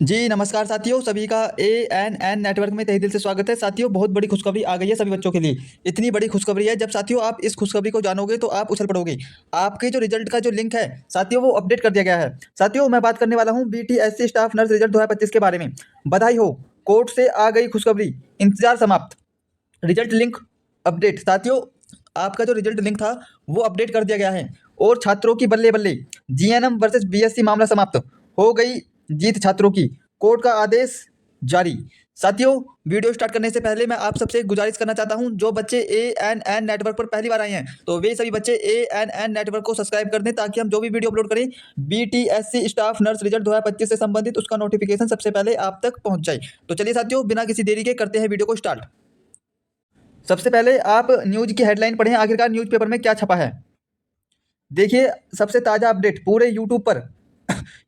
जी नमस्कार साथियों, सभी का एएनएन नेटवर्क में तहे दिल से स्वागत है। साथियों, बहुत बड़ी खुशखबरी आ गई है सभी बच्चों के लिए। इतनी बड़ी खुशखबरी है, जब साथियों आप इस खुशखबरी को जानोगे तो आप उछल पड़ोगे। आपके जो रिजल्ट का जो लिंक है साथियों, वो अपडेट कर दिया गया है। साथियों, मैं बात करने वाला हूँ बीटीएससी स्टाफ नर्स रिजल्ट 2025 के बारे में। बधाई हो, कोर्ट से आ गई खुशखबरी, इंतजार समाप्त। Result link update. साथियों, आपका जो रिजल्ट लिंक था वो अपडेट कर दिया गया है और छात्रों की बल्ले बल्ले, जीएनएम वर्सेस बीएससी मामला समाप्त हो गई जीत छात्रों की, कोर्ट का आदेश जारी। साथियों, वीडियो स्टार्ट करने से पहले मैं आप सबसे गुजारिश करना चाहता हूं, जो बच्चे एएनएन नेटवर्क पर पहली बार आए हैं तो वे सभी बच्चे एएनएन नेटवर्क को सब्सक्राइब कर दें, ताकि हम जो भी वीडियो अपलोड करें बीटीएससी स्टाफ नर्स रिजल्ट 2025 से संबंधित, उसका नोटिफिकेशन सबसे पहले आप तक पहुंच जाए। तो चलिए साथियों, बिना किसी देरी के करते हैं वीडियो को स्टार्ट। सबसे पहले आप न्यूज की हेडलाइन पढ़ें, आखिरकार न्यूज़पेपर में क्या छपा है। देखिए, सबसे ताज़ा अपडेट पूरे यूट्यूब पर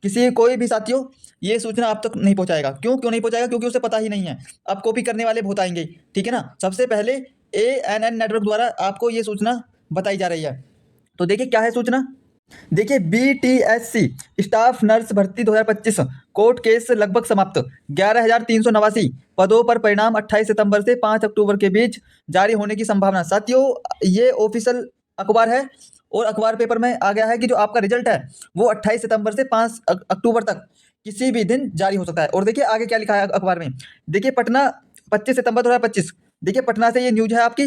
किसी कोई भी साथियों ये सूचना आप तक नहीं पहुंचाएगा। क्यों क्यों नहीं पहुंचाएगा? क्योंकि उसे पता ही नहीं है। अब कॉपी करने वाले बहुत आएंगे, ठीक है ना। सबसे पहले एएनएन नेटवर्क द्वारा आपको ये सूचना बताई जा रही है। तो देखिए क्या है सूचना। देखिए, बीटीएससी स्टाफ नर्स भर्ती 2025 कोर्ट केस लगभग समाप्त। 11,389 पदों पर परिणाम 28 सितंबर से 5 अक्टूबर के बीच जारी होने की संभावना। साथियों, ये ऑफिशियल अखबार है और अखबार पेपर में आ गया है कि जो आपका रिजल्ट है वो 28 सितंबर से 5 अक्टूबर तक किसी भी दिन जारी हो सकता है। और देखिए आगे क्या लिखा है अखबार में। देखिए, पटना 25 सितंबर 2025। देखिए, पटना से ये न्यूज है आपकी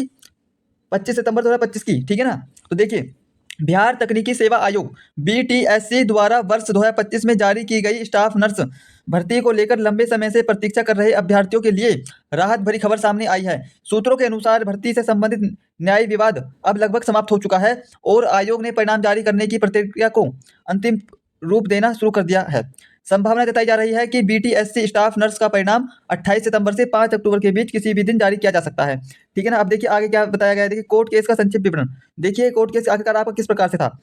25 सितंबर 2025 की, ठीक है ना। तो देखिए, बिहार तकनीकी सेवा आयोग बीटीएससी द्वारा वर्ष 2025 में जारी की गई स्टाफ नर्स भर्ती को लेकर लंबे समय से प्रतीक्षा कर रहे अभ्यर्थियों के लिए राहत भरी खबर सामने आई है। सूत्रों के अनुसार भर्ती से संबंधित न्यायिक विवाद अब लगभग समाप्त हो चुका है और आयोग ने परिणाम जारी करने की प्रक्रिया को अंतिम रूप देना शुरू कर दिया है। संभावना जताई जा रही है कि बीटीएससी स्टाफ नर्स का परिणाम 28 सितंबर से 5 अक्टूबर के बीच किसी भी दिन जारी किया जा सकता है, ठीक है ना। अब देखिए आगे क्या बताया गया है। देखिए, कोर्ट केस का संक्षिप्त विवरण। देखिए, कोर्ट केस आखिरकार आपका किस प्रकार से था।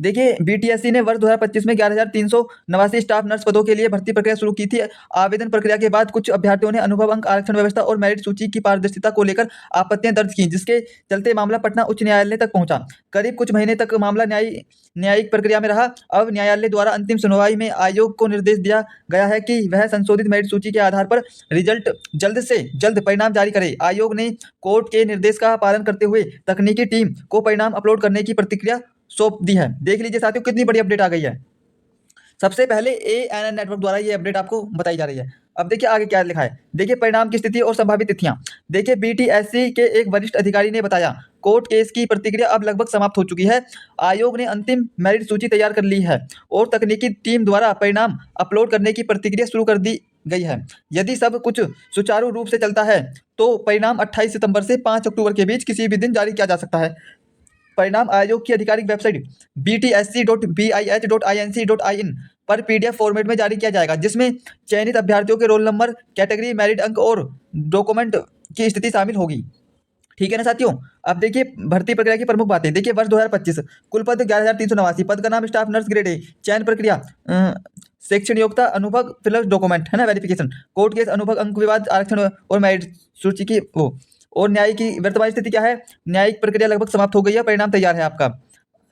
देखिए, बीटीएससी ने वर्ष 2025 में 11,389 स्टाफ नर्स पदों के लिए भर्ती प्रक्रिया शुरू की थी। आवेदन प्रक्रिया के बाद कुछ अभ्यर्थियों ने अनुभव, अंक, आरक्षण व्यवस्था और मेरिट सूची की पारदर्शिता को लेकर आपत्तियां दर्ज की, जिसके चलते मामला पटना उच्च न्यायालय तक पहुंचा। करीब कुछ महीने तक मामला न्यायिक प्रक्रिया में रहा। अब न्यायालय द्वारा अंतिम सुनवाई में आयोग को निर्देश दिया गया है कि वह संशोधित मेरिट सूची के आधार पर रिजल्ट जल्द से जल्द परिणाम जारी करे। आयोग ने कोर्ट के निर्देश का पालन करते हुए तकनीकी टीम को परिणाम अपलोड करने की प्रतिक्रिया सौंप दी है। देख लीजिए साथियों, कितनी बड़ी अपडेट आ गई है। सबसे पहले एएनएन नेटवर्क द्वारा ये अपडेट आपको बताई जा रही है। अब देखिए आगे क्या लिखा है। देखिए, परिणाम की स्थिति और संभावित तिथियां। देखिए, बीटीएससी के एक वरिष्ठ अधिकारी ने बताया, कोर्ट केस की प्रतिक्रिया अब लगभग समाप्त हो चुकी है। आयोग ने अंतिम मेरिट सूची तैयार कर ली है और तकनीकी टीम द्वारा परिणाम अपलोड करने की प्रक्रिया शुरू कर दी गई है। यदि सब कुछ सुचारू रूप से चलता है तो परिणाम 28 सितंबर से 5 अक्टूबर के बीच किसी भी दिन जारी किया जा सकता है। परिणाम आयोग की आधिकारिक वेबसाइट btsc.bih.inc.in पर पीडीएफ फॉर्मेट में जारी किया जाएगा, जिसमें चयनित अभ्यर्थियों के रोल नंबर, कैटेगरी, मेरिट अंक और डॉक्यूमेंट की स्थिति शामिल होगी, ठीक है ना साथियों। अब देखिए भर्ती प्रक्रिया की प्रमुख बातें। देखिए, वर्ष 2025 कुल पद 11,389, पद का नाम स्टाफ नर्स ग्रेड ए। चयन प्रक्रिया शैक्षणिक योग्यता, अनुभव प्लस डॉक्यूमेंट, है ना, वेरिफिकेशन। कोर्ट केस, अनुभव, अंक विवाद, आरक्षण और मेरिट सूची की वो। और न्यायिक की वर्तमान स्थिति क्या है। न्यायिक प्रक्रिया लगभग समाप्त हो गई है, परिणाम तैयार है आपका,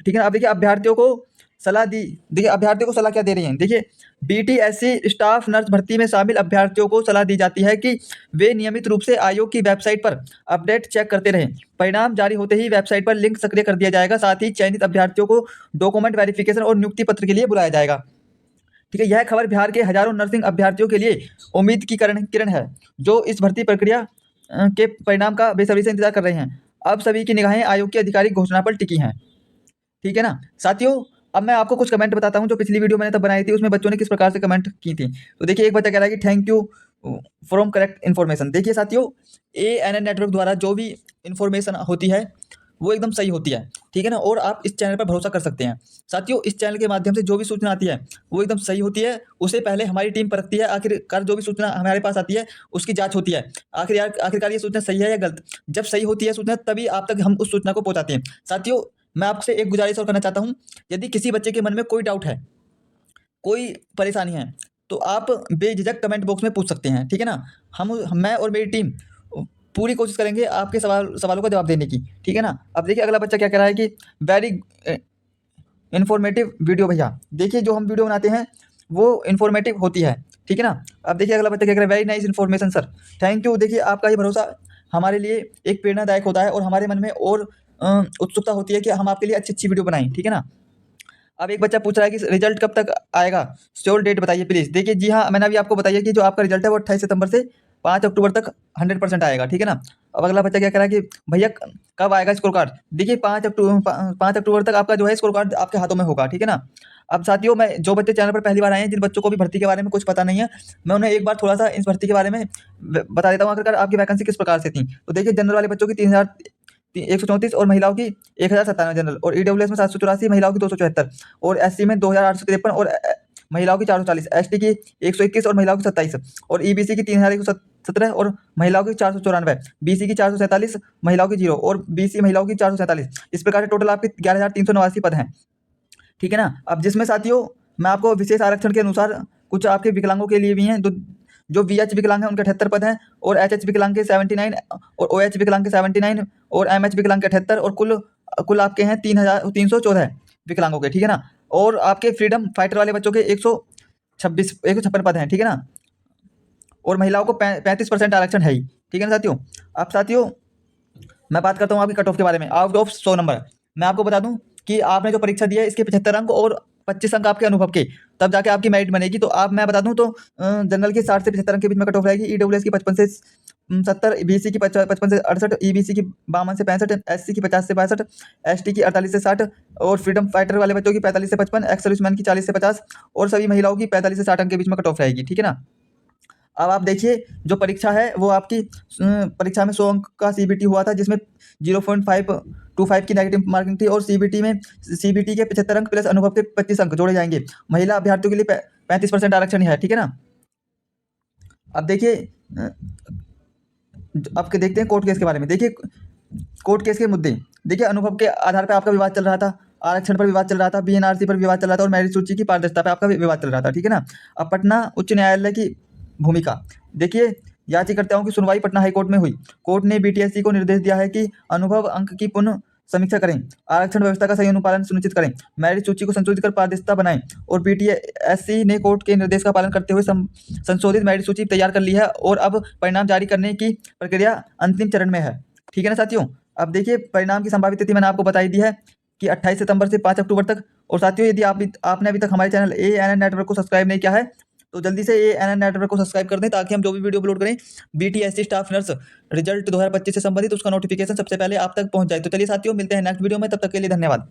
ठीक है ना। अब देखिए अभ्यर्थियों को सलाह दी। देखिए, अभ्यर्थियों को सलाह क्या दे रही हैं। देखिए, बीटीएससी स्टाफ नर्स भर्ती में शामिल अभ्यर्थियों को सलाह दी जाती है कि वे नियमित रूप से आयोग की वेबसाइट पर अपडेट चेक करते रहें। परिणाम जारी होते ही वेबसाइट पर लिंक सक्रिय कर दिया जाएगा। साथ ही चयनित अभ्यर्थियों को डॉक्यूमेंट वेरिफिकेशन और नियुक्ति पत्र के लिए बुलाया जाएगा, ठीक है। यह खबर बिहार के हजारों नर्सिंग अभ्यर्थियों के लिए उम्मीद की किरण है, जो इस भर्ती प्रक्रिया के परिणाम का बेसब्री से इंतजार कर रहे हैं। अब सभी की निगाहें आयोग की आधिकारिक घोषणा पर टिकी हैं, ठीक है ना साथियों। अब मैं आपको कुछ कमेंट बताता हूं, जो पिछली वीडियो मैंने तब बनाई थी उसमें बच्चों ने किस प्रकार से कमेंट की थी। तो देखिए, एक बच्चा कह रहा है कि thank you from correct information. देखिए साथियों, एएनएन नेटवर्क द्वारा जो भी इंफॉर्मेशन होती है वो एकदम सही होती है, ठीक है ना। और आप इस चैनल पर भरोसा कर सकते हैं साथियों। इस चैनल के माध्यम से जो भी सूचना आती है वो एकदम सही होती है। उसे पहले हमारी टीम परखती है, आखिरकार जो भी सूचना हमारे पास आती है उसकी जांच होती है। आखिरकार ये सूचना सही है या गलत। जब सही होती है सूचना, तभी आप तक हम उस सूचना को पहुंचाते हैं। साथियों, मैं आपसे एक गुजारिश और करना चाहता हूँ, यदि किसी बच्चे के मन में कोई डाउट है, कोई परेशानी है, तो आप बेझिझक कमेंट बॉक्स में पूछ सकते हैं, ठीक है ना। मैं और मेरी टीम पूरी कोशिश करेंगे आपके सवालों का जवाब देने की, ठीक है ना। अब देखिए अगला बच्चा क्या कह रहा है कि वेरी इन्फॉर्मेटिव वीडियो भैया। देखिए, जो हम वीडियो बनाते हैं वो इन्फॉर्मेटिव होती है, ठीक है ना। अब देखिए अगला बच्चा क्या कह रहा है, very nice information sir, thank you. देखिए आपका ये भरोसा हमारे लिए एक प्रेरणादायक होता है और हमारे मन में और उत्सुकता होती है कि हम आपके लिए अच्छी अच्छी वीडियो बनाएं, ठीक है ना। अब एक बच्चा पूछ रहा है कि रिजल्ट कब तक आएगा, श्योर डेट बताइए प्लीज़। देखिए जी हाँ, मैंने अभी आपको बताया कि जो आपका रिजल्ट है वो 28 सितंबर से 5 अक्टूबर तक 100% आएगा, ठीक है ना। अब अगला बच्चा क्या कह रहा है कि भैया कब आएगा स्कोर कार्ड। देखिए 5 अक्टूबर तक आपका जो है स्कोर कार्ड आपके हाथों में होगा, ठीक है ना। अब साथियों, मैं जो बच्चे चैनल पर पहली बार आए हैं, जिन बच्चों को भी भर्ती के बारे में कुछ पता नहीं है, मैं उन्हें एक बार थोड़ा सा इस भर्ती के बारे में बता देता हूँ आखिरकार आपकी वैकेंसी किस प्रकार से थी। तो देखिए जनरल वाले बच्चों की 3134 और महिलाओं की 1097 जनरल, और ईडब्ल्यूएस में 784, महिलाओं की 274, और एससी में 2853 और महिलाओं की 440, एसटी की 121 और महिलाओं की 27, और ईबीसी की 3117 और महिलाओं की 494, बीसी की 447, महिलाओं की 0 और बीसी महिलाओं की 447। इस प्रकार से टोटल आपके 11,389 पद हैं, ठीक है ना। अब जिसमें साथियों मैं आपको विशेष आरक्षण के अनुसार कुछ आपके विकलांगों के लिए भी हैं, जो वीएच विकलांग हैं उनके 78 पद हैं, और एचएच विकलांग के 79, और ओएच विकलांग के 79, और एमएच विकलांग के 78, और कुल कुल आपके हैं 3,314 विकलांगों के, ठीक है ना। और आपके फ्रीडम फाइटर वाले बच्चों के 156 पद हैं, ठीक है ना। और महिलाओं को 35% आरक्षण है ही, ठीक है ना साथियों। अब साथियों मैं बात करता हूँ आपकी कट ऑफ के बारे में, आउट ऑफ 100 नंबर। मैं आपको बता दूं कि आपने जो परीक्षा दी है इसके 75 अंक और 25 अंक आपके अनुभव के, तब जाके आपकी मेरिट बनेगी। तो आप मैं बता दूं तो जनरल की 60 से 75 अंक के बीच में कट ऑफ रहेगी, ईडब्ल्यूएस की 55 से 70, बीसी की 55 से 68, ईबीसी की 52 से 65, एससी की 50 से 62, एसटी की 48 से 60, और फ्रीडम फाइटर वाले बच्चों की 45 से 55, एक्स सर्विसमैन की 40 से 50, और सभी महिलाओं की 45 से 60 अंक के बीच में कट ऑफ रहेगी, ठीक है ना। अब आप देखिए जो परीक्षा है वो आपकी परीक्षा में 100 अंक का सीबीटी हुआ था, जिसमें 0.525 की नेगेटिव मार्किंग थी, और सीबीटी के 75 अंक प्लस अनुभव के 25 अंक जोड़े जाएंगे। महिला अभ्यर्थियों के लिए 35% आरक्षण है, ठीक है ना। अब देखिए अब के देखते हैं कोर्ट केस के बारे में। देखिए कोर्ट केस के मुद्दे, देखिए अनुभव के आधार पर आपका विवाद चल रहा था, आरक्षण पर विवाद चल रहा था, बीएनआरसी पर विवाद चल रहा था, और मेरिट सूची की पारदर्शिता पर आपका विवाद चल रहा था, ठीक है ना। अब पटना उच्च न्यायालय की भूमिका, देखिए याचिकाकर्ताओं की सुनवाई पटना हाईकोर्ट में हुई। कोर्ट ने बीटीएससी को निर्देश दिया है कि अनुभव अंक की पुनः समीक्षा करें, आरक्षण व्यवस्था का सही अनुपालन सुनिश्चित करें, मेरिट सूची को संशोधित कर पारदर्शिता बनाएं, और बीटीएससी ने कोर्ट के निर्देश का पालन करते हुए संशोधित मेरिट सूची तैयार कर ली है, और अब परिणाम जारी करने की प्रक्रिया अंतिम चरण में है, ठीक है ना साथियों। अब देखिए परिणाम की संभावित तिथि मैंने आपको बताई दी है कि 28 सितंबर से 5 अक्टूबर तक। और साथियों यदि आपने अभी तक हमारे चैनल एएनएन नेटवर्क को सब्सक्राइब नहीं किया है तो जल्दी से एएनएन नेटवर्क को सब्सक्राइब कर दें, ताकि हम जो भी वीडियो अपलोड करें बीटीएससी स्टाफ नर्स रिजल्ट 2025 से संबंधित उसका नोटिफिकेशन सबसे पहले आप तक पहुंच जाए। तो चलिए साथियों मिलते हैं नेक्स्ट वीडियो में, तब तक के लिए धन्यवाद।